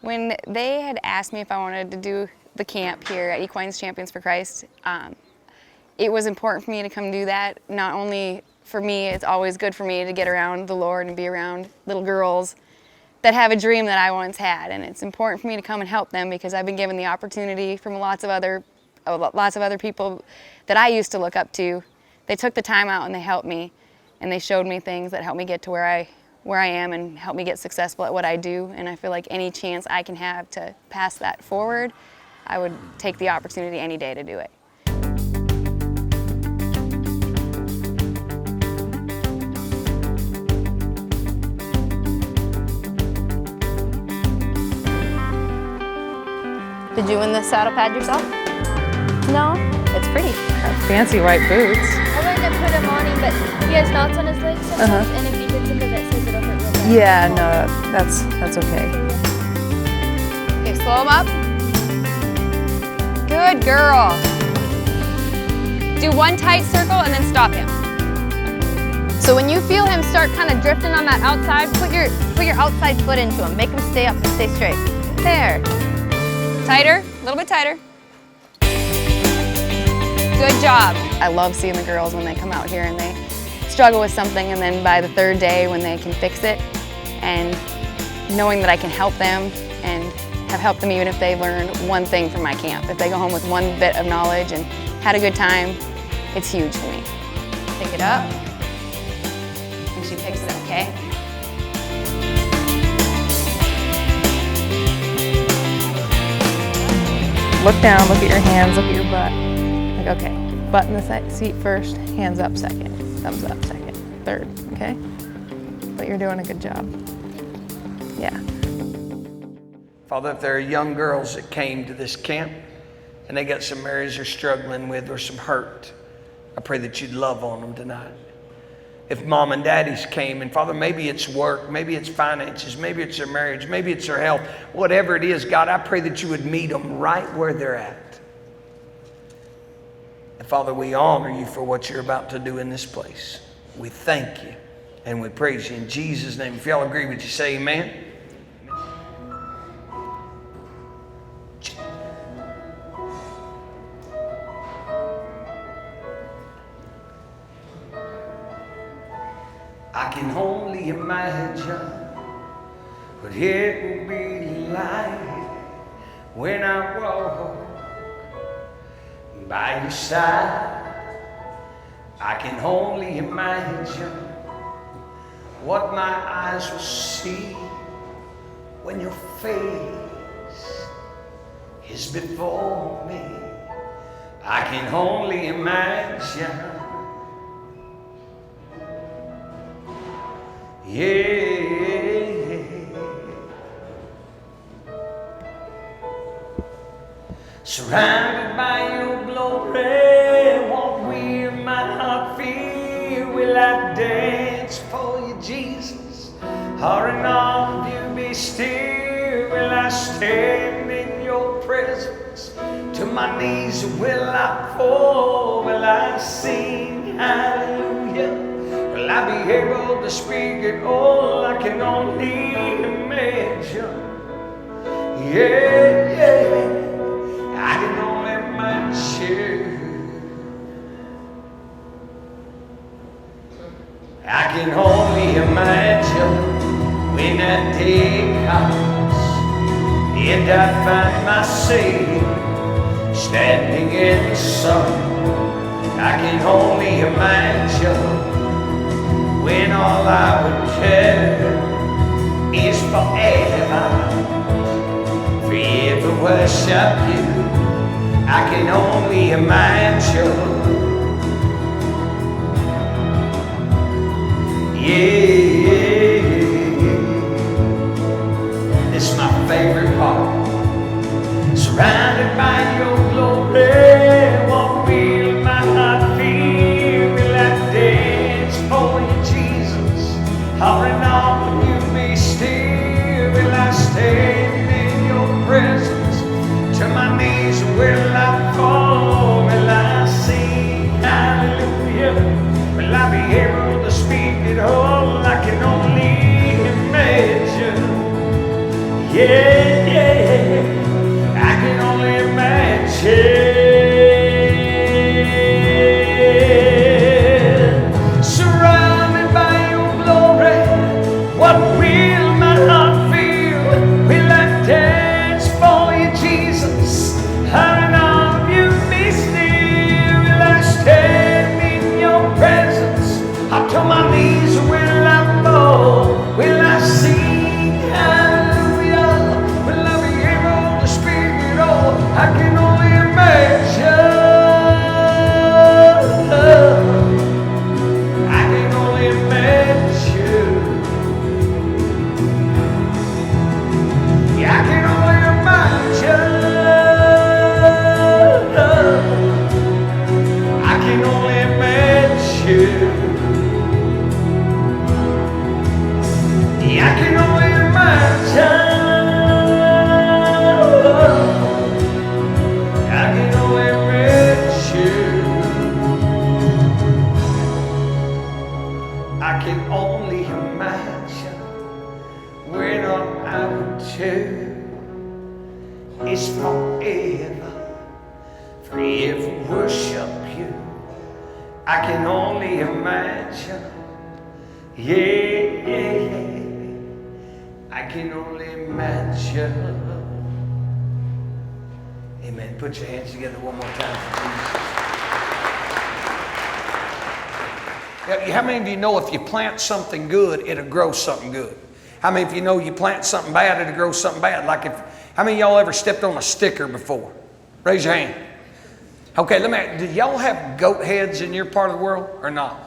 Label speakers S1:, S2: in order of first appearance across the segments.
S1: When they had asked me if I wanted to do the camp here at Equines Champions for Christ, it was important for me to come do that. Not only for me, it's always good for me to get around the Lord and be around little girls that have a dream that I once had, and it's important for me to come and help them because I've been given the opportunity from lots of other people that I used to look up to. They took the time out and they helped me, and they showed me things that helped me get to where I am and help me get successful at what I do. And I feel like any chance I can have to pass that forward, I would take the opportunity any day to do it.
S2: Did you win the saddle pad yourself? No? It's pretty.
S3: Fancy white boots.
S4: I learned to put him on him, but he has knots on his legs sometimes, and if he gets into that, says it'll hurt real bad.
S3: Yeah, no, that's okay.
S1: Okay, slow him up. Good girl. Do one tight circle and then stop him.
S2: So when you feel him start kind of drifting on that outside, put your outside foot into him. Make him stay up and stay straight. There.
S1: Tighter, a little bit tighter. Good job. I love seeing the girls when they come out here and they struggle with something, and then by the third day when they can fix it, and knowing that I can help them and have helped them even if they learned one thing from my camp. If they go home with one bit of knowledge and had a good time, it's huge for me. Pick it up, and she picks it up, okay?
S3: Look down, look at your hands, look at your butt. Like, okay, butt in the seat first, hands up second, thumbs up second, third, okay? But you're doing a good job. Yeah.
S5: Father, if there are young girls that came to this camp and they got some areas they're struggling with or some hurt, I pray that you'd love on them tonight. If mom and daddies came, and Father, maybe it's work, maybe it's finances, maybe it's their marriage, maybe it's their health, whatever it is, God, I pray that you would meet them right where they're at. And Father, we honor you for what you're about to do in this place. We thank you and we praise you in Jesus' name. If y'all agree, would you say amen? I can only imagine what it will be like when I walk by your side. I can only imagine what my eyes will see when your face is before me. I can only imagine. Yeah. Surrounded by your glory, what will my heart feel? Will I dance for you, Jesus? Or in all of you be still? Will I stand in your presence? To my knees will I fall? Will I sing hallelujah? Will I be able to speak at all? I can only imagine. Yeah, yeah. I can only imagine. I can only imagine when that day comes and I find myself standing in the sun. I can only imagine when all I would care is forever worship you. I can only imagine. Yeah, this is my favorite part. Surrounded by your glory, what will my heart worship you. I can only imagine. Yeah. I can only imagine. Amen. Put your hands together one more time for Jesus. How many of you know if you plant something good, it'll grow something good? How many of you know you plant something bad, it'll grow something bad? Like how many of y'all ever stepped on a sticker before? Raise your hand. Okay, do y'all have goat heads in your part of the world or not?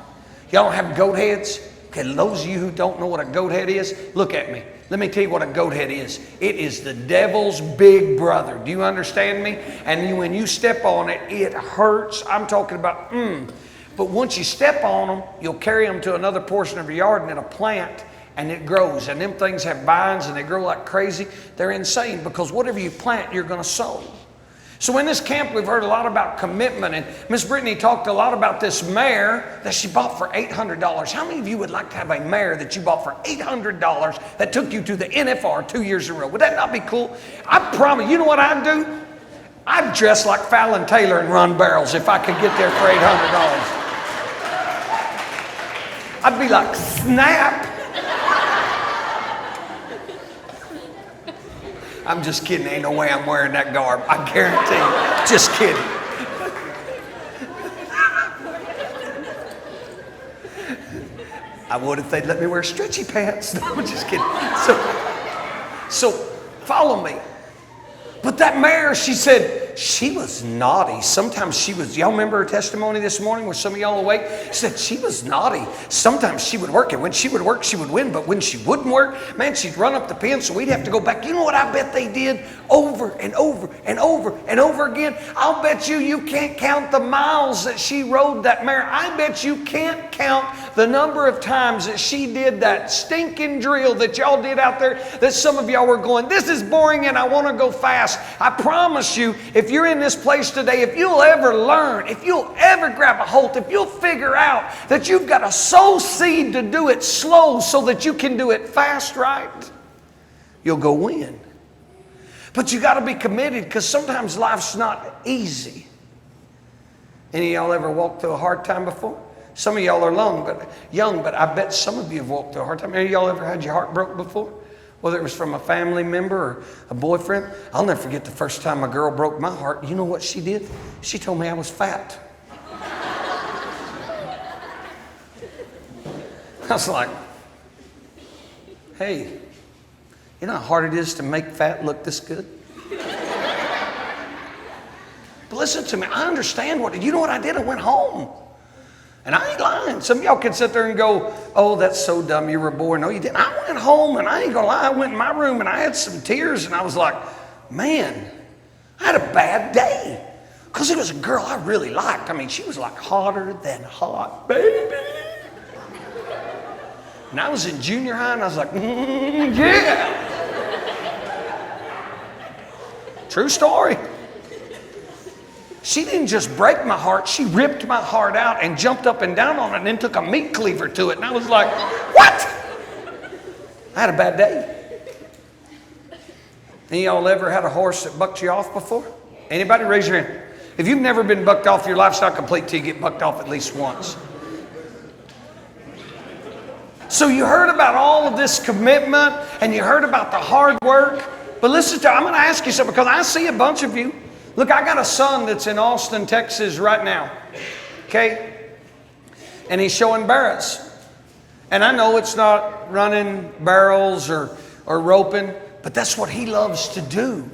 S5: Y'all don't have goat heads? Okay, those of you who don't know what a goat head is, look at me. Let me tell you what a goat head is. It is the devil's big brother. Do you understand me? And when you step on it, it hurts. I'm talking about, But once you step on them, you'll carry them to another portion of your yard and it'll plant and it grows. And them things have vines and they grow like crazy. They're insane because whatever you plant, you're going to sow. So in this camp, we've heard a lot about commitment, and Miss Britany talked a lot about this mare that she bought for $800. How many of you would like to have a mare that you bought for $800 that took you to the NFR 2 years in a row? Would that not be cool? I promise, you know what I'd do? I'd dress like Fallon Taylor and run barrels if I could get there for $800. I'd be like, snap. I'm just kidding. Ain't no way I'm wearing that garb. I guarantee you. Just kidding. I would if they'd let me wear stretchy pants. No, I'm just kidding. So follow me. But that mare, she said, she was naughty. Sometimes she was, y'all remember her testimony this morning? Were some of y'all awake? She said she was naughty. Sometimes she would work, and when she would work, she would win. But when she wouldn't work, man, she'd run up the pen, so we'd have to go back. You know what I bet they did over and over and over and over again? I'll bet you can't count the miles that she rode that mare. I bet you can't count the number of times that she did that stinking drill that y'all did out there, that some of y'all were going, this is boring and I want to go fast. I promise you, if you're in this place today, if you'll ever learn, if you'll ever grab a hold, if you'll figure out that you've got to sow seed to do it slow so that you can do it fast, right? You'll go win. But you got to be committed, because sometimes life's not easy. Any of y'all ever walked through a hard time before? Some of y'all are young, but I bet some of you have walked through a hard time. Any of y'all ever had your heart broke before? Whether it was from a family member or a boyfriend. I'll never forget the first time a girl broke my heart. You know what she did? She told me I was fat. I was like, hey, you know how hard it is to make fat look this good? But listen to me, I understand you know what I did? I went home. And I ain't lying. Some of y'all can sit there and go, oh, that's so dumb, you were born. No, you didn't. I went home, and I ain't gonna lie, I went in my room and I had some tears, and I was like, man, I had a bad day. Because it was a girl I really liked. I mean, she was like hotter than hot, baby. And I was in junior high, and I was like, yeah. True story. She didn't just break my heart, she ripped my heart out and jumped up and down on it and then took a meat cleaver to it. And I was like, what? I had a bad day. Any of y'all ever had a horse that bucked you off before? Anybody? Raise your hand. If you've never been bucked off, your life's not complete till you get bucked off at least once. So you heard about all of this commitment and you heard about the hard work. But listen I'm going to ask you something, because I see a bunch of you. Look, I got a son that's in Austin, Texas right now, okay? And he's showing barrels. And I know it's not running barrels or roping, but that's what he loves to do.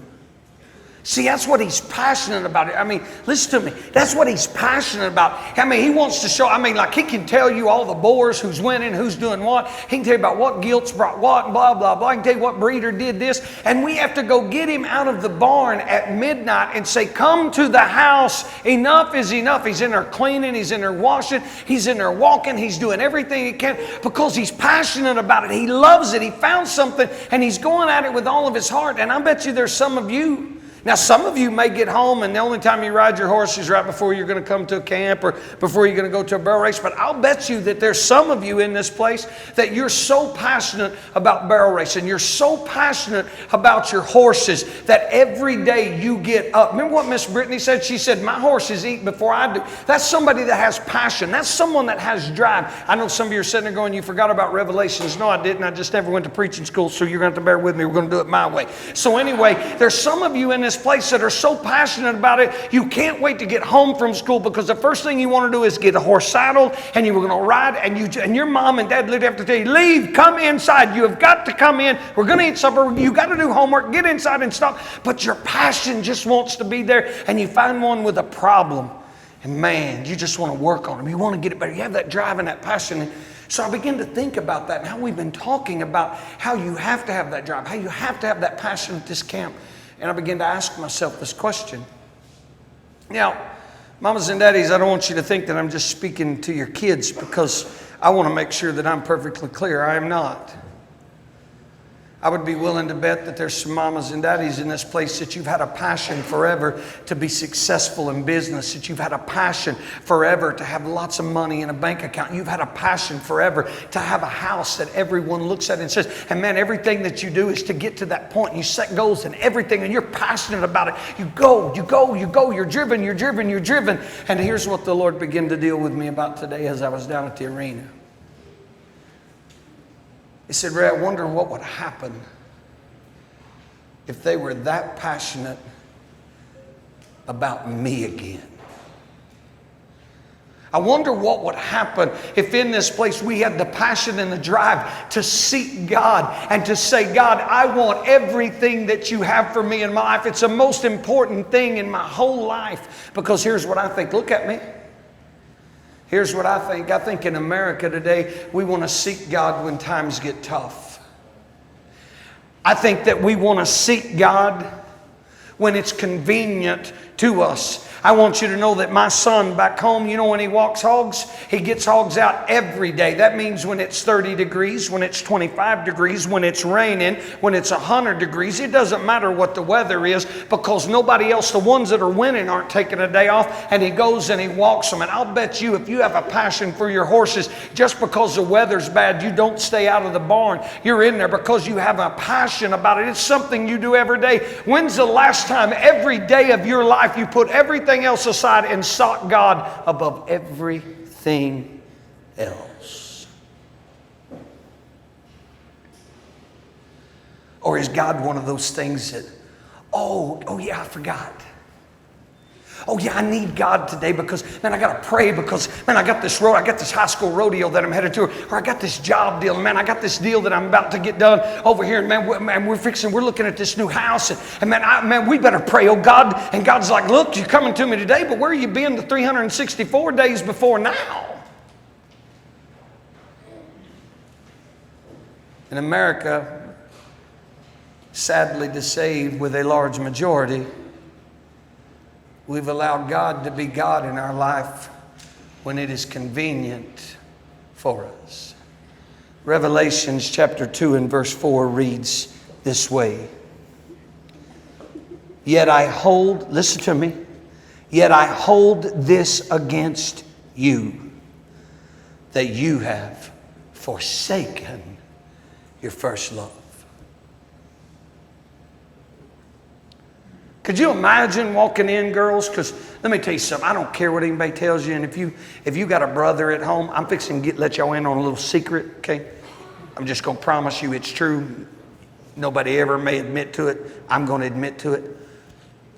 S5: See, that's what he's passionate about. I mean, listen to me. That's what he's passionate about. I mean, he wants to show, like he can tell you all the boars, who's winning, who's doing what. He can tell you about what gilts brought what, and blah, blah, blah. He can tell you what breeder did this. And we have to go get him out of the barn at midnight and say, come to the house. Enough is enough. He's in there cleaning. He's in there washing. He's in there walking. He's doing everything he can because he's passionate about it. He loves it. He found something and he's going at it with all of his heart. And I bet you there's some of you Now, some of you may get home and the only time you ride your horse is right before you're going to come to a camp or before you're going to go to a barrel race. But I'll bet you that there's some of you in this place that you're so passionate about barrel racing. You're so passionate about your horses that every day you get up. Remember what Miss Britany said? She said, my horses eat before I do. That's somebody that has passion. That's someone that has drive. I know some of you are sitting there going, you forgot about Revelations. No, I didn't. I just never went to preaching school, so you're going to have to bear with me. We're going to do it my way. So anyway, there's some of you in this place that are so passionate about it, you can't wait to get home from school because the first thing you want to do is get a horse saddled and you were going to ride and your mom and dad literally have to tell you, leave, come inside. You have got to come in. We're going to eat supper. You got to do homework. Get inside and stop. But your passion just wants to be there, and you find one with a problem. And man, you just want to work on them. You want to get it better. You have that drive and that passion. And so I began to think about that and how we've been talking about how you have to have that drive, how you have to have that passion at this camp. And I began to ask myself this question. Now, mamas and daddies, I don't want you to think that I'm just speaking to your kids because I want to make sure that I'm perfectly clear. I am not. I would be willing to bet that there's some mamas and daddies in this place that you've had a passion forever to be successful in business, that you've had a passion forever to have lots of money in a bank account. You've had a passion forever to have a house that everyone looks at and says, and man, everything that you do is to get to that point. You set goals and everything, and you're passionate about it. You go, you're driven. And here's what the Lord began to deal with me about today as I was down at the arena. He said, Ray, I wonder what would happen if they were that passionate about me again. I wonder what would happen if in this place we had the passion and the drive to seek God and to say, God, I want everything that you have for me in my life. It's the most important thing in my whole life. Because here's what I think. Look at me. Here's what I think. I think in America today, we want to seek God when times get tough. I think that we want to seek God when it's convenient to us. I want you to know that my son back home, you know when he walks hogs? He gets hogs out every day. That means when it's 30 degrees, when it's 25 degrees, when it's raining, when it's 100 degrees. It doesn't matter what the weather is because nobody else, the ones that are winning, aren't taking a day off. And he goes and he walks them. And I'll bet you if you have a passion for your horses, just because the weather's bad, you don't stay out of the barn. You're in there because you have a passion about it. It's something you do every day. When's the last time every day of your life you put everything else aside and sought God above everything else? Or is God one of those things that, oh yeah, I forgot. Oh yeah, I need God today because, man, I got to pray because, man, I got this high school rodeo that I'm headed to, or I got this job deal, man, I got this deal that I'm about to get done over here, and man, we're looking at this new house, and man, we better pray, oh God. And God's like, look, you're coming to me today, but where you been the 364 days before now? In America, sadly to say, with a large majority, we've allowed God to be God in our life when it is convenient for us. Revelations chapter 2 and verse 4 reads this way. Yet I hold, listen to me, yet I hold this against you, that you have forsaken your first love. Could you imagine walking in, girls? Because let me tell you something. I don't care what anybody tells you. And if you got a brother at home, I'm fixing to let y'all in on a little secret, okay? I'm just going to promise you it's true. Nobody ever may admit to it. I'm going to admit to it.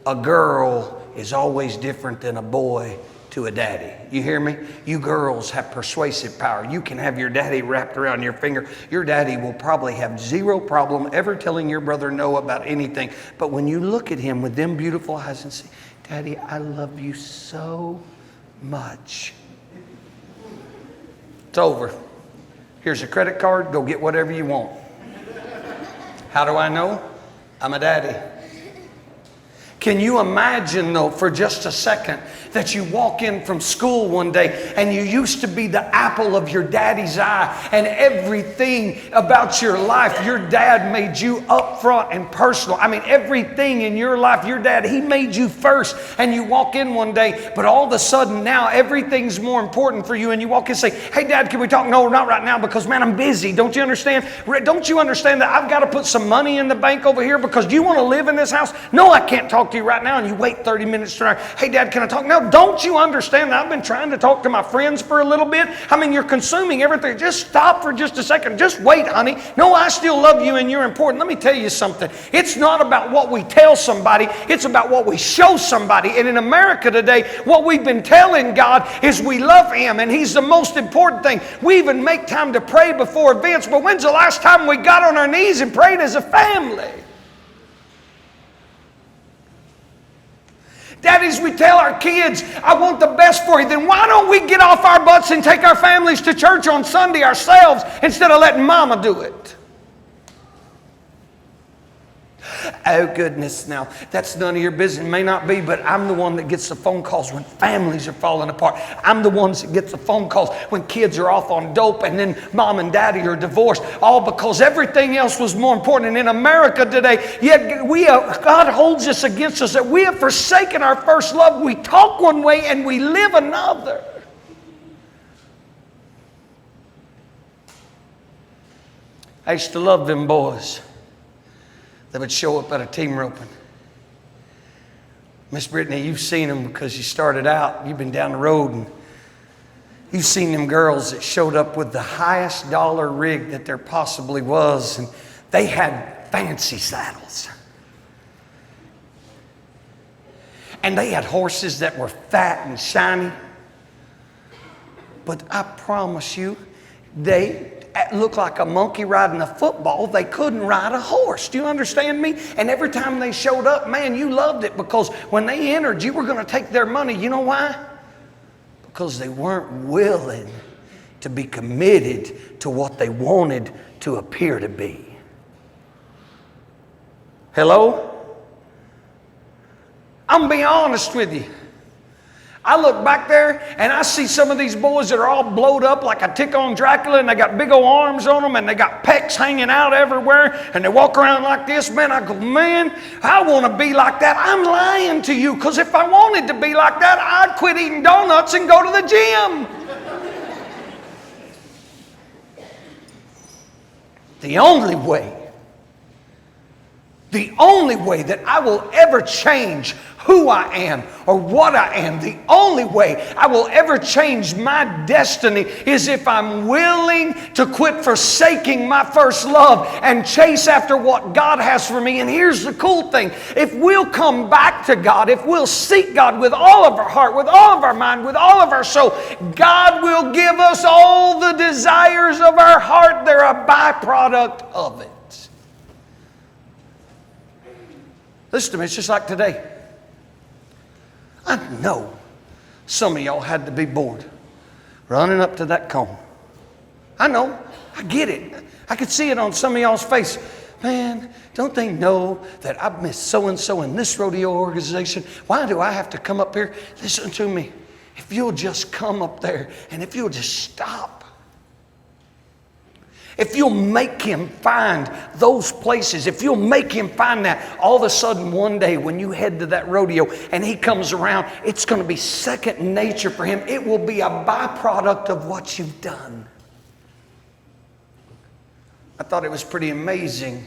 S5: A girl is always different than a boy to a daddy. You hear me? You girls have persuasive power. You can have your daddy wrapped around your finger. Your daddy will probably have zero problem ever telling your brother no about anything. But when you look at him with them beautiful eyes and say, Daddy, I love you so much. It's over. Here's a credit card. Go get whatever you want. How do I know? I'm a daddy. Can you imagine, though, for just a second, that you walk in from school one day and you used to be the apple of your daddy's eye, and everything about your life, your dad made you upfront and personal. I mean, everything in your life, your dad, he made you first. And you walk in one day, but all of a sudden now everything's more important for you. And you walk in and say, hey, Dad, can we talk? No, not right now, because, man, I'm busy. Don't you understand? Don't you understand that I've got to put some money in the bank over here because you want to live in this house? No, I can't talk to you right now. And you wait 30 minutes to, hey, Dad, can I talk? No, don't you understand that I've been trying to talk to my friends for a little bit? I mean, you're consuming everything. Just stop for just a second. Just wait, honey. No, I still love you and you're important. Let me tell you something. It's not about what we tell somebody. It's about what we show somebody. And in America today, what we've been telling God is we love Him and He's the most important thing. We even make time to pray before events, but when's the last time we got on our knees and prayed as a family? Daddies, we tell our kids, I want the best for you. Then why don't we get off our butts and take our families to church on Sunday ourselves instead of letting Mama do it? Oh, goodness, now, that's none of your business. It may not be, but I'm the one that gets the phone calls when families are falling apart. I'm the one that gets the phone calls when kids are off on dope and then mom and daddy are divorced, all because everything else was more important. And in America today, yet God holds this against us that we have forsaken our first love. We talk one way and we live another. I used to love them boys that would show up at a team roping. Miss Britany, you've seen them because you started out. You've been down the road and you've seen them girls that showed up with the highest dollar rig that there possibly was, and they had fancy saddles. And they had horses that were fat and shiny. But I promise you, they looked like a monkey riding a football. They couldn't ride a horse. Do you understand me? And every time they showed up, man, you loved it, because when they entered, you were going to take their money. You know why? Because they weren't willing to be committed to what they wanted to appear to be. Hello? I'm going to be honest with you. I look back there and I see some of these boys that are all blowed up like a tick on Dracula, and they got big old arms on them and they got pecs hanging out everywhere and they walk around like this. Man, I go, man, I want to be like that. I'm lying to you, because if I wanted to be like that, I'd quit eating donuts and go to the gym. The only way that I will ever change who I am or what I am, the only way I will ever change my destiny is if I'm willing to quit forsaking my first love and chase after what God has for me. And here's the cool thing. If we'll come back to God, if we'll seek God with all of our heart, with all of our mind, with all of our soul, God will give us all the desires of our heart. They're a byproduct of it. Listen to me, it's just like today. I know some of y'all had to be bored running up to that cone. I know, I get it. I could see it on some of y'all's face. Man, don't they know that I've missed so-and-so in this rodeo organization? Why do I have to come up here? Listen to me. If you'll just come up there and if you'll just stop. If you'll make him find those places, if you'll make him find that, all of a sudden one day when you head to that rodeo and he comes around, it's going to be second nature for him. It will be a byproduct of what you've done. I thought it was pretty amazing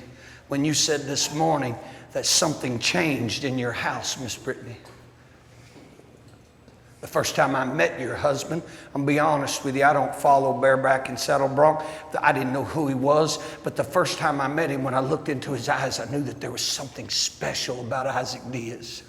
S5: when you said this morning that something changed in your house, Miss Britany. The first time I met your husband, I'm going to be honest with you, I don't follow bareback and saddle bronc. I didn't know who he was, but the first time I met him, when I looked into his eyes, I knew that there was something special about Isaac Diaz.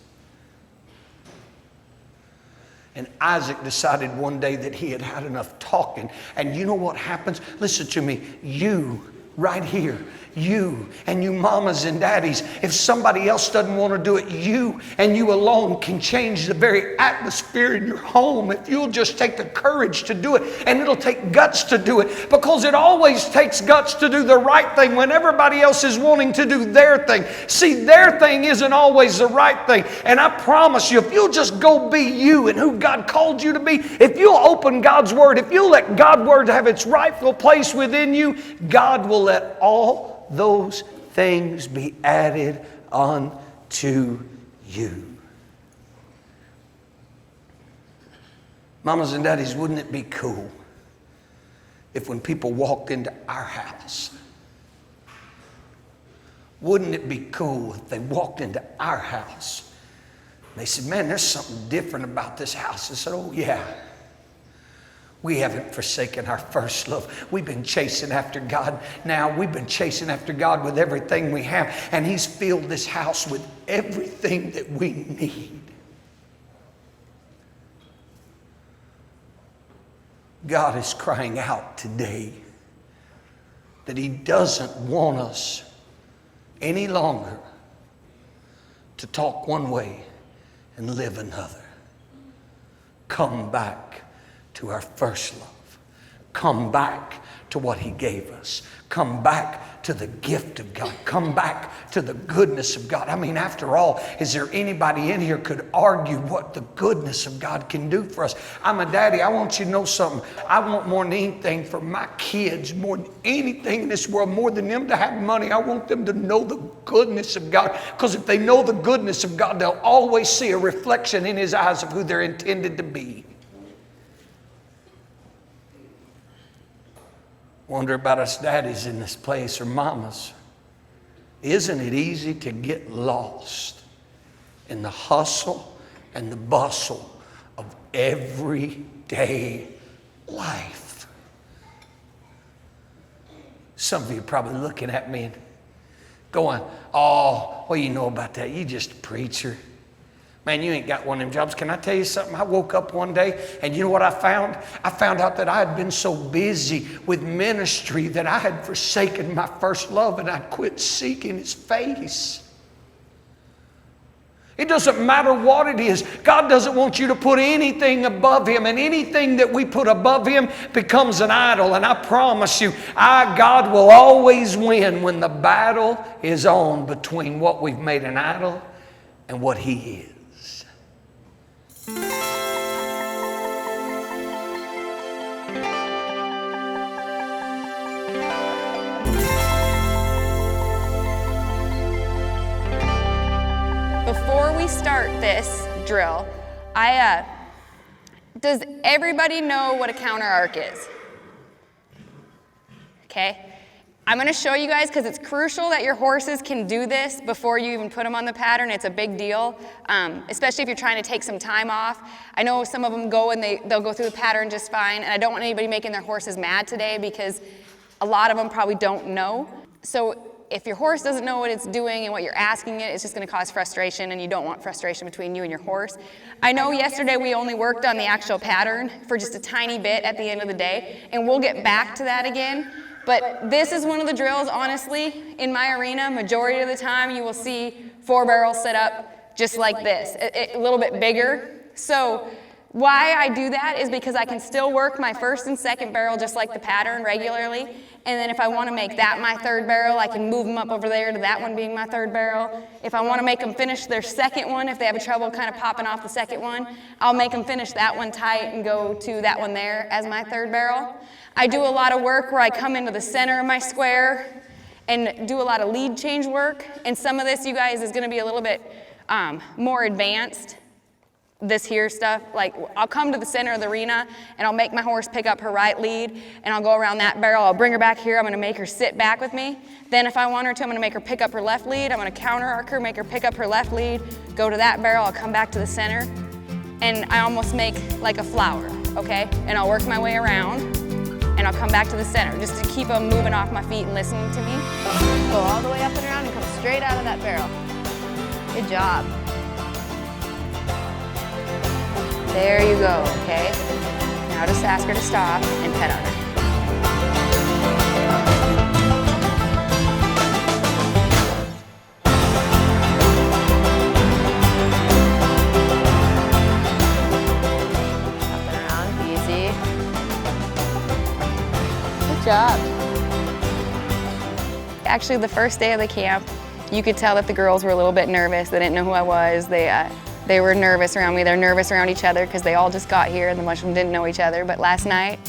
S5: And Isaac decided one day that he had had enough talking. And you know what happens? Listen to me. You right here. You and you mamas and daddies, if somebody else doesn't want to do it, you and you alone can change the very atmosphere in your home if you'll just take the courage to do it. And it'll take guts to do it, because it always takes guts to do the right thing when everybody else is wanting to do their thing. See, their thing isn't always the right thing. And I promise you, if you'll just go be you and who God called you to be, if you'll open God's Word, if you'll let God's Word have its rightful place within you, God will let all those things be added unto you. Mamas and daddies, wouldn't it be cool if when people walked into our house, wouldn't it be cool if they walked into our house, they said, man, there's something different about this house. I said, oh yeah. We haven't forsaken our first love. We've been chasing after God. Now we've been chasing after God with everything we have. And He's filled this house with everything that we need. God is crying out today that He doesn't want us any longer to talk one way and live another. Come back to our first love. Come back to what He gave us. Come back to the gift of God. Come back to the goodness of God. I mean, after all, is there anybody in here could argue what the goodness of God can do for us? I'm a daddy. I want you to know something. I want more than anything for my kids, more than anything in this world, more than them to have money. I want them to know the goodness of God. Because if they know the goodness of God, they'll always see a reflection in His eyes of who they're intended to be. Wonder about us daddies in this place, or mamas. Isn't it easy to get lost in the hustle and the bustle of everyday life? Some of you are probably looking at me and going, oh, what do you know about that? You just a preacher. Man, you ain't got one of them jobs. Can I tell you something? I woke up one day and you know what I found? I found out that I had been so busy with ministry that I had forsaken my first love and I'd quit seeking His face. It doesn't matter what it is. God doesn't want you to put anything above Him, and anything that we put above Him becomes an idol. And I promise you, God will always win when the battle is on between what we've made an idol and what He is.
S1: Before we start this drill, does everybody know what a counter arc is? Okay. I'm going to show you guys because it's crucial that your horses can do this before you even put them on the pattern. It's a big deal, especially if you're trying to take some time off. I know some of them go and they'll go through the pattern just fine, and I don't want anybody making their horses mad today because a lot of them probably don't know. So if your horse doesn't know what it's doing and what you're asking it, it's just going to cause frustration, and you don't want frustration between you and your horse. I know yesterday we only worked on the actual pattern for just a tiny bit at the end of the day, and we'll get back to that again. But this is one of the drills, honestly, in my arena, majority of the time you will see 4 barrels set up just like this, a little bit bigger. So why I do that is because I can still work my first and second barrel just like the pattern regularly. And then if I want to make that my third barrel, I can move them up over there to that one being my third barrel. If I want to make them finish their second one, if they have a trouble kind of popping off the second one, I'll make them finish that one tight and go to that one there as my third barrel. I do a lot of work where I come into the center of my square and do a lot of lead change work. And some of this, you guys, is going to be a little bit more advanced. This here stuff, like I'll come to the center of the arena and I'll make my horse pick up her right lead and I'll go around that barrel. I'll bring her back here. I'm going to make her sit back with me. Then if I want her to, I'm going to make her pick up her left lead. I'm going to counter arc her, make her pick up her left lead, go to that barrel. I'll come back to the center and I almost make like a flower, okay? And I'll work my way around and I'll come back to the center just to keep them moving off my feet and listening to me.
S2: Go all the way up and around and come straight out of that barrel. Good job.
S1: There you go, okay? Now just ask her to stop and pet on her.
S3: job.
S1: Actually, the first day of the camp, you could tell that the girls were a little bit nervous. They didn't know who I was. They were nervous around me. They're nervous around each other because they all just got here and the bunch of them didn't know each other. But last night,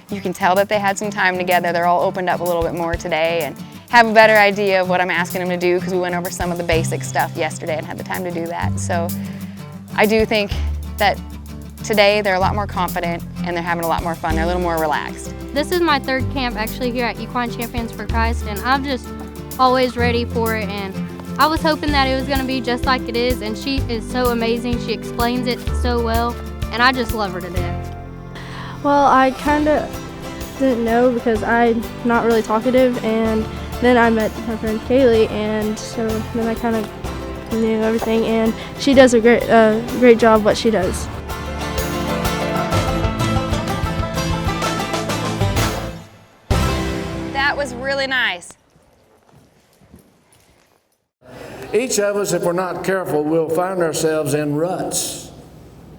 S1: you can tell that they had some time together. They're all opened up a little bit more today and have a better idea of what I'm asking them to do because we went over some of the basic stuff yesterday and had the time to do that. So I do think that today they're a lot more confident and they're having a lot more fun. They're a little more relaxed.
S6: This is my third camp actually here at Equine Champions for Christ, and I'm just always ready for it, and I was hoping that it was going to be just like it is, and she is so amazing. She explains it so well, and I just love her to death.
S7: Well, I kind of didn't know because I'm not really talkative, and then I met my friend Kaylee, and so then I kind of knew everything, and she does a great job what she does.
S1: That was really nice.
S8: Each of us, if we're not careful, will find ourselves in ruts,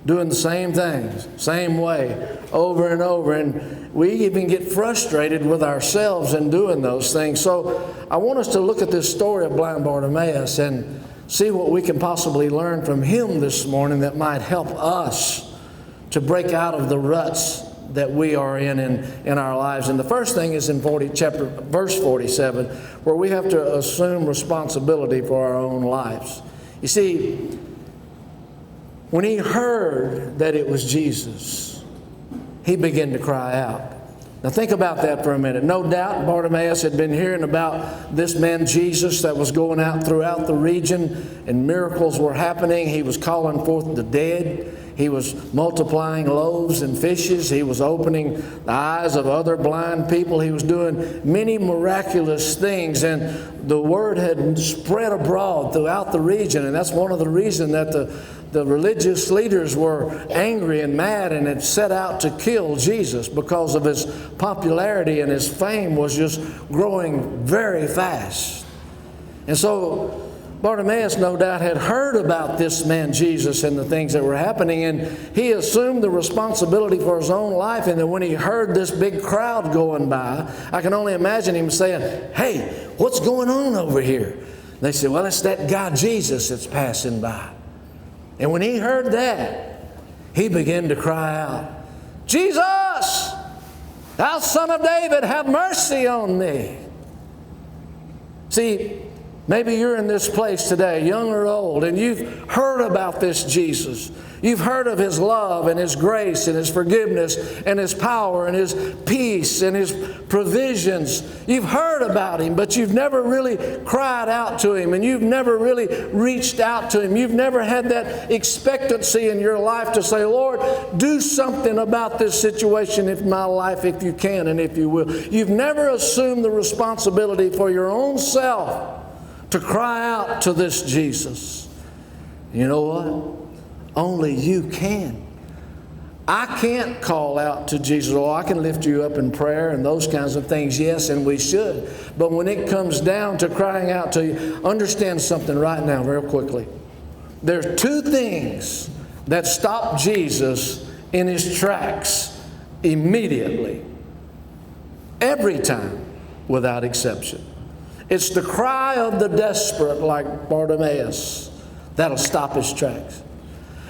S8: doing the same things, same way, over and over. And we even get frustrated with ourselves in doing those things. So I want us to look at this story of blind Bartimaeus and see what we can possibly learn from him this morning that might help us to break out of the ruts that we are in our lives. And the first thing is in verse 47, where we have to assume responsibility for our own lives. You see, when he heard that it was Jesus, he began to cry out. Now think about that for a minute. No doubt Bartimaeus had been hearing about this man Jesus that was going out throughout the region, and miracles were happening. He was calling forth the dead. He was multiplying loaves and fishes. He was opening the eyes of other blind people. He was doing many miraculous things, and the word had spread abroad throughout the region. And that's one of the reasons that the religious leaders were angry and mad and had set out to kill Jesus, because of his popularity, and his fame was just growing very fast. And so Bartimaeus, no doubt, had heard about this man Jesus and the things that were happening, and he assumed the responsibility for his own life. And then when he heard this big crowd going by, I can only imagine him saying, "Hey, what's going on over here?" They said, "Well, it's that guy Jesus that's passing by." And when he heard that, he began to cry out, "Jesus, thou Son of David, have mercy on me." See, maybe you're in this place today, young or old, and you've heard about this Jesus. You've heard of his love and his grace and his forgiveness and his power and his peace and his provisions. You've heard about him, but you've never really cried out to him, and you've never really reached out to him. You've never had that expectancy in your life to say, "Lord, do something about this situation in my life if you can and if you will." You've never assumed the responsibility for your own self to cry out to this Jesus. You know what? Only you can. I can't call out to Jesus. Oh, I can lift you up in prayer and those kinds of things, yes, and we should. But when it comes down to crying out to you, understand something right now very quickly. There are two things that stop Jesus in his tracks immediately, every time, without exception. It's the cry of the desperate, like Bartimaeus, that'll stop his tracks.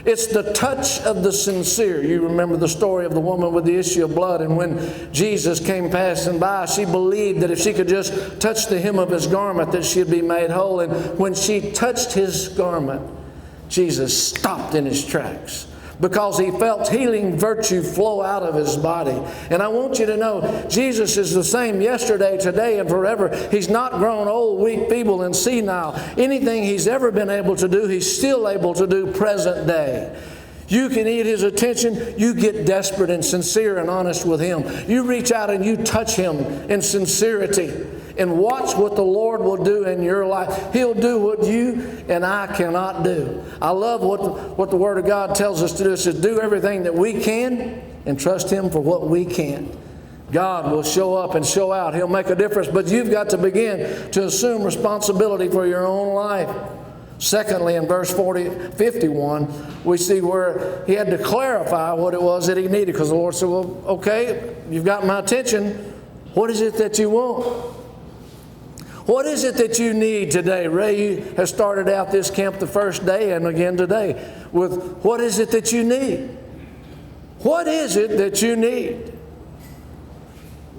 S8: It's the touch of the sincere. You remember the story of the woman with the issue of blood, and when Jesus came passing by, she believed that if she could just touch the hem of his garment, that she'd be made whole. And when she touched his garment, Jesus stopped in his tracks, because he felt healing virtue flow out of his body. And I want you to know, Jesus is the same yesterday, today, and forever. He's not grown old, weak, feeble, and senile. Anything he's ever been able to do, he's still able to do present day. You can eat his attention. You get desperate and sincere and honest with him. You reach out and you touch him in sincerity, and watch what the Lord will do in your life. He'll do what you and I cannot do. I love what the Word of God tells us to do. It says, do everything that we can and trust him for what we can't. God will show up and show out. He'll make a difference. But you've got to begin to assume responsibility for your own life. Secondly, in verse 51, we see where he had to clarify what it was that he needed, because the Lord said, "Well, okay, you've got my attention. What is it that you want? What is it that you need today? Ray has started out this camp the first day and again today with what is it that you need? What is it that you need?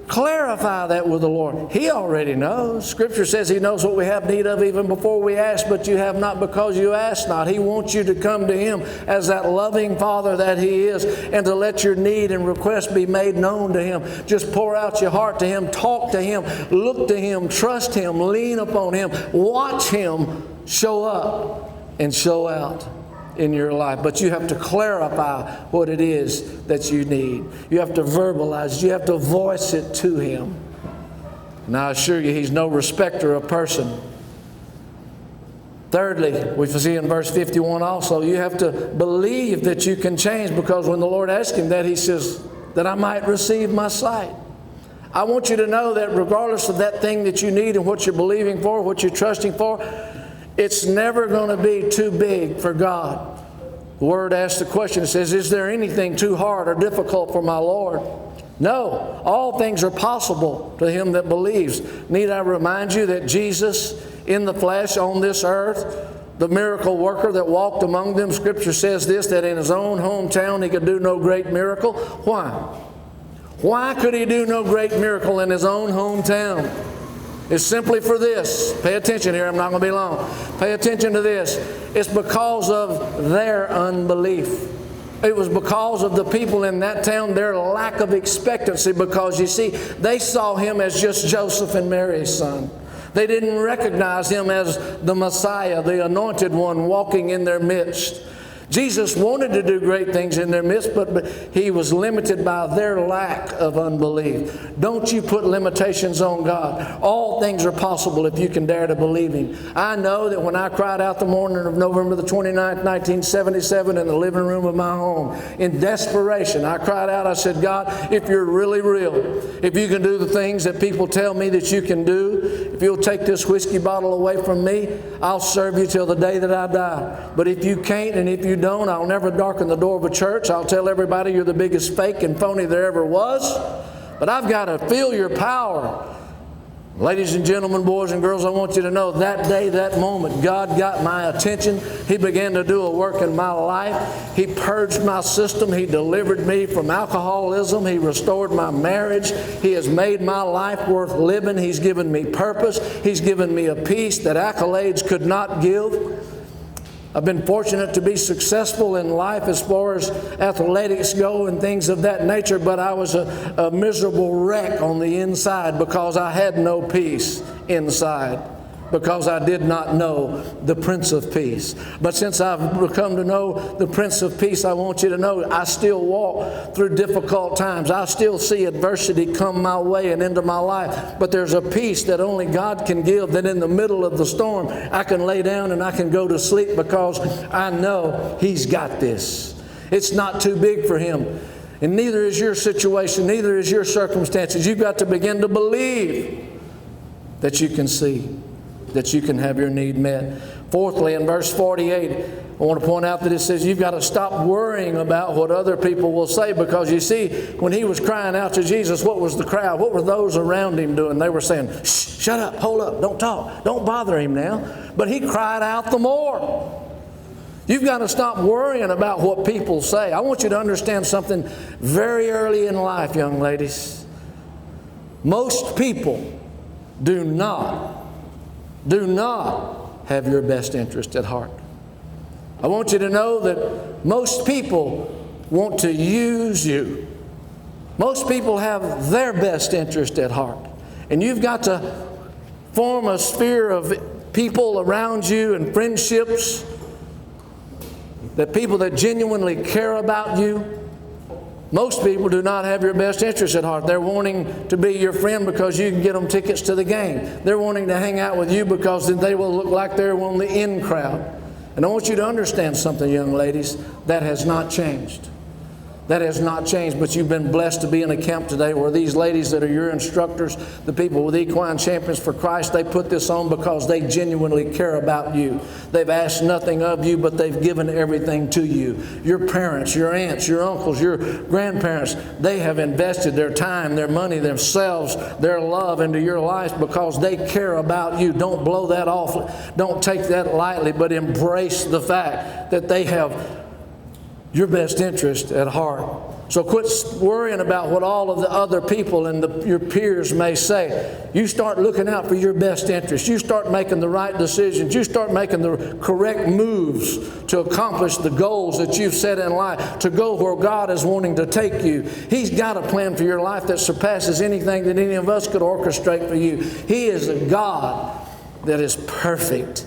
S8: Clarify that with the Lord. He already knows. Scripture says He knows what we have need of even before we ask, but you have not because you ask not. He wants you to come to Him as that loving Father that He is, and to let your need and request be made known to Him. Just pour out your heart to Him. Talk to Him. Look to Him. Trust Him. Lean upon Him. Watch Him show up and show out in your life. But you have to clarify what it is that you need. You have to verbalize. You have to voice it to Him. And I assure you, He's no respecter of person. Thirdly, we see in verse 51 also, you have to believe that you can change, because when the Lord asked Him that, He says, that I might receive my sight. I want you to know that regardless of that thing that you need and what you're believing for, what you're trusting for, it's never going to be too big for God. The Word asks the question, it says, is there anything too hard or difficult for my Lord? No, all things are possible to him that believes. Need I remind you that Jesus in the flesh on this earth, the miracle worker that walked among them, Scripture says this, that in His own hometown He could do no great miracle. Why? Why could He do no great miracle in His own hometown? It's simply for this. Pay attention here, I'm not going to be long. Pay attention to this. It's because of their unbelief. It was because of the people in that town, their lack of expectancy, because you see, they saw Him as just Joseph and Mary's son. They didn't recognize Him as the Messiah, the anointed one walking in their midst. Jesus wanted to do great things in their midst, but He was limited by their lack of unbelief. Don't you put limitations on God. All things are possible if you can dare to believe Him. I know that when I cried out the morning of November the 29th, 1977 in the living room of my home, in desperation, I cried out, I said, God, if You're really real, if You can do the things that people tell me that You can do, if You'll take this whiskey bottle away from me, I'll serve You till the day that I die. But if You can't, and if You don't, I'll never darken the door of a church. I'll tell everybody you're the biggest fake and phony there ever was. But I've got to feel Your power. Ladies and gentlemen, boys and girls, I want you to know that day, that moment, God got my attention. He began to do a work in my life. He purged my system. He delivered me from alcoholism. He restored my marriage. He has made my life worth living. He's given me purpose. He's given me a peace that accolades could not give. I've been fortunate to be successful in life as far as athletics go and things of that nature, but I was a miserable wreck on the inside because I had no peace inside, because I did not know the Prince of Peace. But since I've come to know the Prince of Peace, I want you to know I still walk through difficult times. I still see adversity come my way and into my life. But there's a peace that only God can give, that in the middle of the storm, I can lay down and I can go to sleep because I know He's got this. It's not too big for Him. And neither is your situation, neither is your circumstances. You've got to begin to believe that you can see, that you can have your need met. Fourthly, in verse 48, I want to point out that it says you've got to stop worrying about what other people will say, because you see, when He was crying out to Jesus, what was the crowd? What were those around Him doing? They were saying, shh, shut up, hold up, don't talk, don't bother Him now. But He cried out the more. You've got to stop worrying about what people say. I want you to understand something very early in life, young ladies. Most people do not have your best interest at heart. I want you to know that most people want to use you. Most people have their best interest at heart. And you've got to form a sphere of people around you and friendships, that people that genuinely care about you. Most people do not have your best interest at heart. They're wanting to be your friend because you can get them tickets to the game. They're wanting to hang out with you because then they will look like they're on the in crowd. And I want you to understand something, young ladies, that has not changed. That has not changed, but you've been blessed to be in a camp today where these ladies that are your instructors, the people with Equine Champions for Christ, they put this on because they genuinely care about you. They've asked nothing of you, but they've given everything to you. Your parents, your aunts, your uncles, your grandparents, they have invested their time, their money, themselves, their love into your life because they care about you. Don't blow that off. Don't take that lightly, but embrace the fact that they have your best interest at heart. So quit worrying about what all of the other people and your peers may say. You start looking out for your best interest. You start making the right decisions. You start making the correct moves to accomplish the goals that you've set in life, to go where God is wanting to take you. He's got a plan for your life that surpasses anything that any of us could orchestrate for you. He is a God that is perfect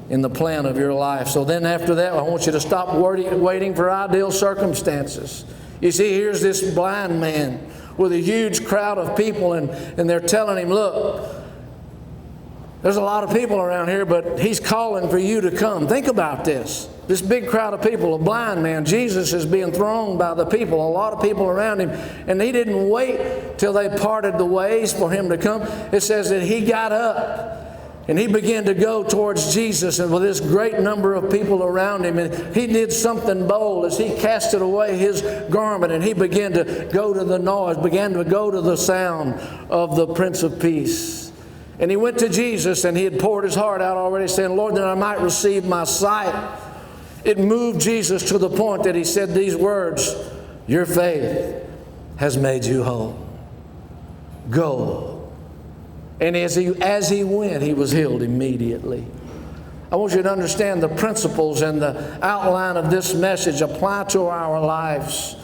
S8: in the plan of your life. So then after that, I want you to stop waiting for ideal circumstances. You see, here's this blind man with a huge crowd of people, and they're telling him, look, there's a lot of people around here, but he's calling for you to come. Think about this. This big crowd of people, a blind man, Jesus is being thrown by the people, a lot of people around him, and he didn't wait till they parted the ways for him to come. It says that he got up and he began to go towards Jesus, and with this great number of people around him, and he did something bold as he casted away his garment, and he began to go to the noise, began to go to the sound of the Prince of Peace. And he went to Jesus, and he had poured his heart out already, saying, Lord, that I might receive my sight. It moved Jesus to the point that he said these words, your faith has made you whole. Go. And as he went, he was healed immediately. I want you to understand the principles and the outline of this message apply to our lives.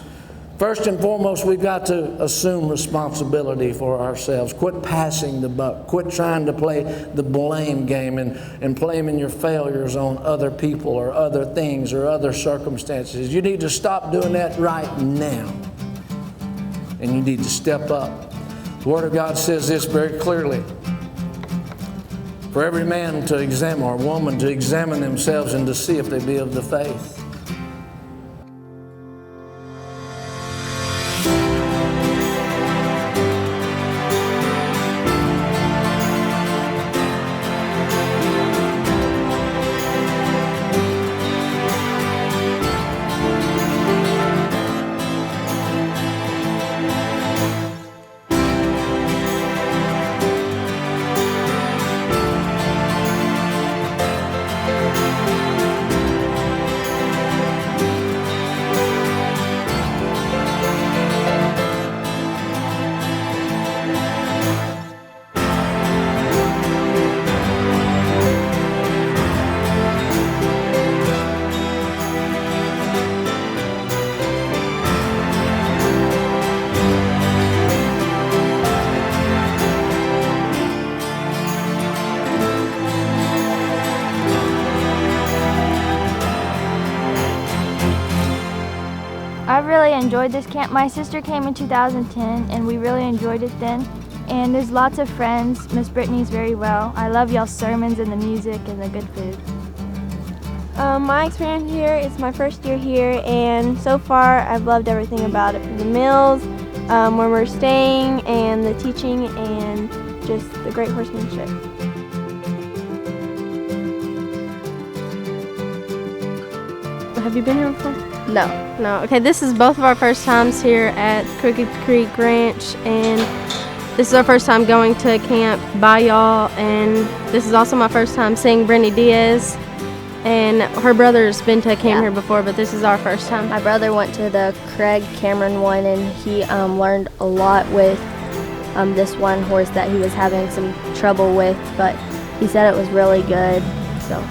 S8: First and foremost, we've got to assume responsibility for ourselves. Quit passing the buck. Quit trying to play the blame game and blaming your failures on other people or other things or other circumstances. You need to stop doing that right now. And you need to step up. The Word of God says this very clearly. For every man to examine, or woman to examine themselves and to see if they be of the faith.
S4: I really enjoyed this camp. My sister came in 2010 and we really enjoyed it then. And there's lots of friends. Miss Britany's very well. I love y'all's sermons and the music and the good food.
S7: My experience here, it's my first year here, and so far I've loved everything about it. The meals, where we're staying, and the teaching, and just the great horsemanship. Have you been here before?
S2: No.
S7: No. Okay, this is both of our first times here at Crooked Creek Ranch, and this is our first time going to camp by y'all, and this is also my first time seeing Britany Diaz. And her brother's been to a camp here before, but this is our first time.
S2: My brother went to the Craig Cameron one, and he learned a lot with this one horse that he was having some trouble with, but he said it was really good. So.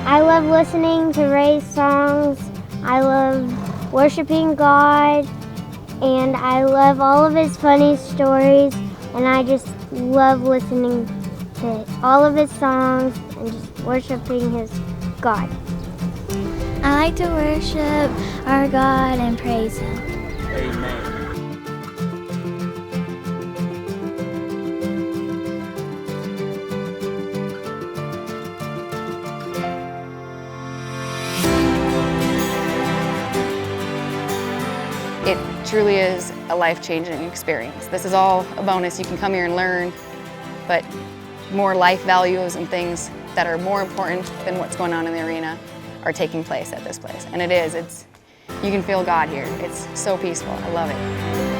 S9: I love listening to Ray's songs. I love worshiping God, and I love all of his funny stories, and I just love listening to all of his songs and just worshiping his God.
S10: I like to worship our God and praise Him.
S5: Amen.
S1: truly is a life-changing experience. This is all a bonus. You can come here and learn, but more life values and things that are more important than what's going on in the arena are taking place at this place. And it is, you can feel God here. It's so peaceful. I love it.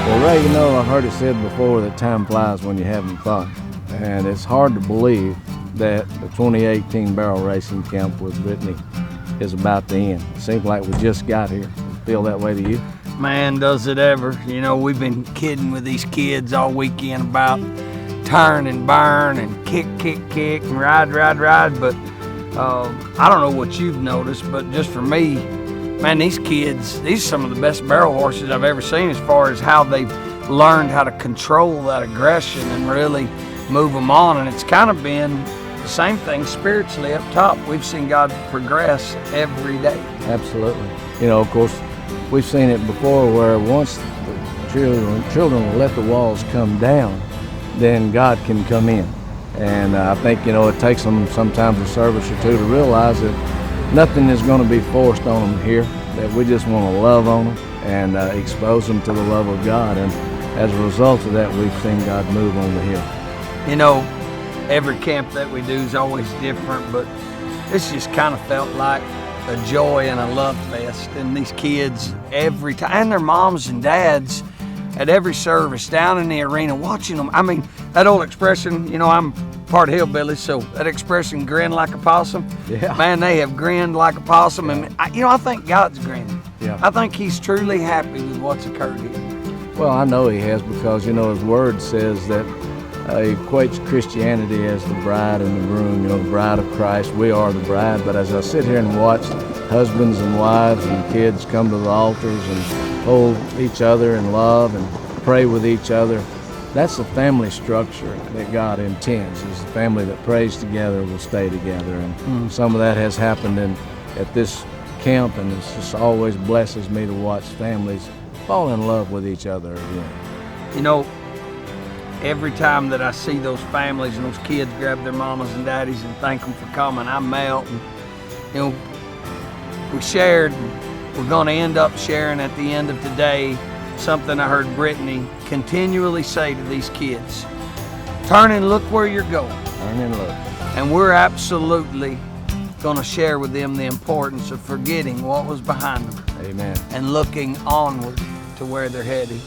S8: Well, Ray, you know, I heard it said before that time flies when you're having fun. And it's hard to believe that the 2018 barrel racing camp with Britany is about to end. It seems like we just got here. Feel that way to you?
S5: Man, does it ever. You know, we've been kidding with these kids all weekend about turn and burn and kick, and ride. But I don't know what you've noticed, but just for me, man, these kids, these are some of the best barrel horses I've ever seen as far as how they've learned how to control that aggression and really move them on. And it's kind of been the same thing spiritually up top. We've seen God progress every day.
S8: Absolutely. You know, of course, we've seen it before where once the children will let the walls come down, then God can come in. And I think, you know, it takes them sometimes a service or two to realize that nothing is going to be forced on them here, that we just want to love on them and expose them to the love of God. And as a result of that, we've seen God move on the hill.
S5: You know, every camp that we do is always different, but this just kind of felt like a joy and a love fest. And these kids every time, and their moms and dads at every service down in the arena watching them. I mean, that old expression, you know, I'm part hillbilly, so that expression, grin like a possum.
S8: Yeah.
S5: Man, they have grinned like a possum. And, I think God's grinning.
S8: Yeah.
S5: I think he's truly happy with what's occurred here.
S8: Well, I know he has, because, you know, his word says that he equates Christianity as the bride and the groom, you know, the bride of Christ. We are the bride. But as I sit here and watch husbands and wives and kids come to the altars and hold each other in love and pray with each other, that's the family structure that God intends. Is the family that prays together will stay together. And some of that has happened at this camp, and it just always blesses me to watch families fall in love with each other again.
S5: You know, every time that I see those families and those kids grab their mamas and daddies and thank them for coming, I melt. And, you know, we shared, we're going to end up sharing at the end of today something I heard Britany continually say to these kids. Turn and look where you're going.
S8: Turn and look.
S5: And we're absolutely going to share with them the importance of forgetting what was behind them.
S8: Amen.
S5: And looking onward to where they're heading.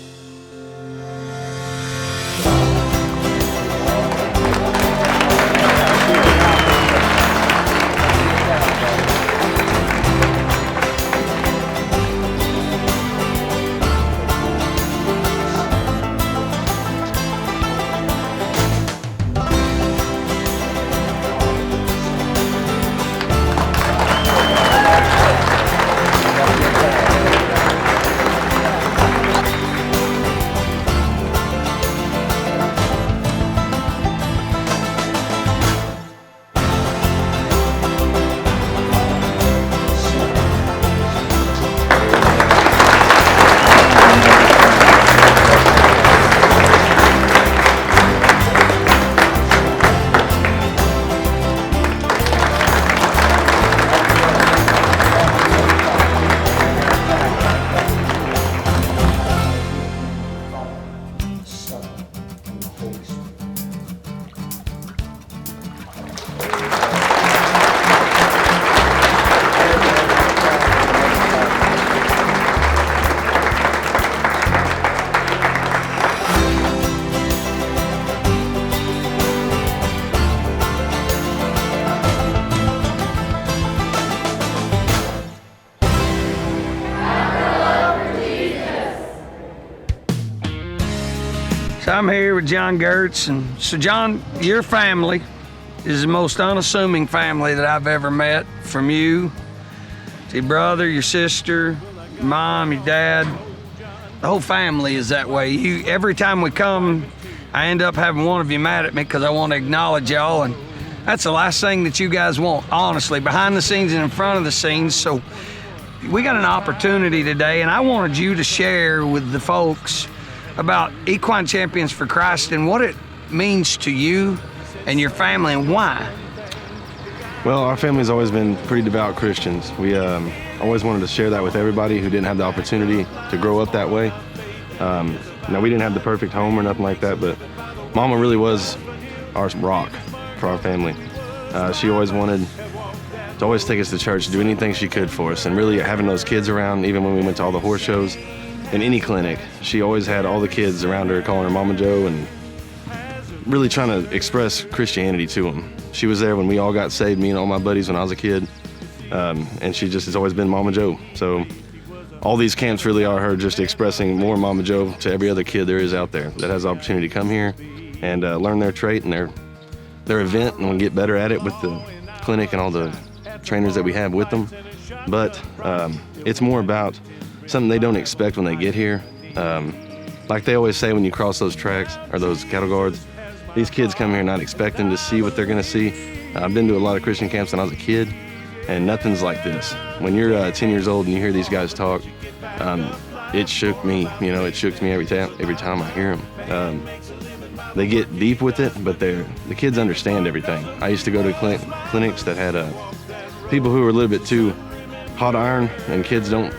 S5: So I'm here with John Gertz, and so John, your family is the most unassuming family that I've ever met. From you to your brother, your sister, your mom, your dad, the whole family is that way. Every time we come, I end up having one of you mad at me because I want to acknowledge y'all, and that's the last thing that you guys want, honestly, behind the scenes and in front of the scenes. So we got an opportunity today, and I wanted you to share with the folks about Equine Champions for Christ and what it means to you and your family and why.
S10: Well, our family's always been pretty devout Christians. We always wanted to share that with everybody who didn't have the opportunity to grow up that way. Now, we didn't have the perfect home or nothing like that, but Mama really was our rock for our family. She always wanted to always take us to church, do anything she could for us, and really having those kids around, even when we went to all the horse shows, in any clinic, she always had all the kids around her calling her Mama Joe and really trying to express Christianity to them. She was there when we all got saved, me and all my buddies when I was a kid, and she just has always been Mama Joe. So all these camps really are her just expressing more Mama Joe to every other kid there is out there that has the opportunity to come here and learn their trait and their event and get better at it with the clinic and all the trainers that we have with them. But it's more about something they don't expect when they get here. Like they always say when you cross those tracks or those cattle guards, these kids come here not expecting to see what they're going to see. I've been to a lot of Christian camps when I was a kid, and nothing's like this. When you're 10 years old and you hear these guys talk, it shook me. You know, it shook me every time I hear them. They get deep with it, but the kids understand everything. I used to go to clinics that had people who were a little bit too hot iron, and kids don't,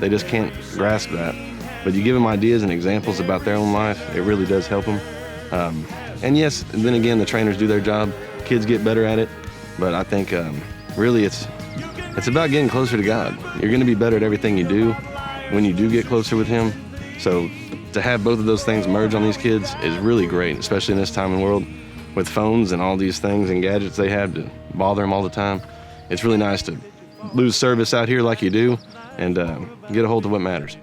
S10: they just can't grasp that. But you give them ideas and examples about their own life, it really does help them. And yes, then again, the trainers do their job. Kids get better at it. But I think really it's about getting closer to God. You're going to be better at everything you do when you do get closer with Him. So to have both of those things merge on these kids is really great, especially in this time in the world with phones and all these things and gadgets they have to bother them all the time. It's really nice to lose service out here like you do and get a hold of what matters.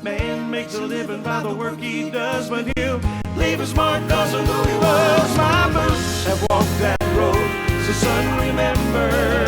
S11: Man makes a living by the work he does, but he'll leave his mark because of who he was. My boots have walked that road, so son, remember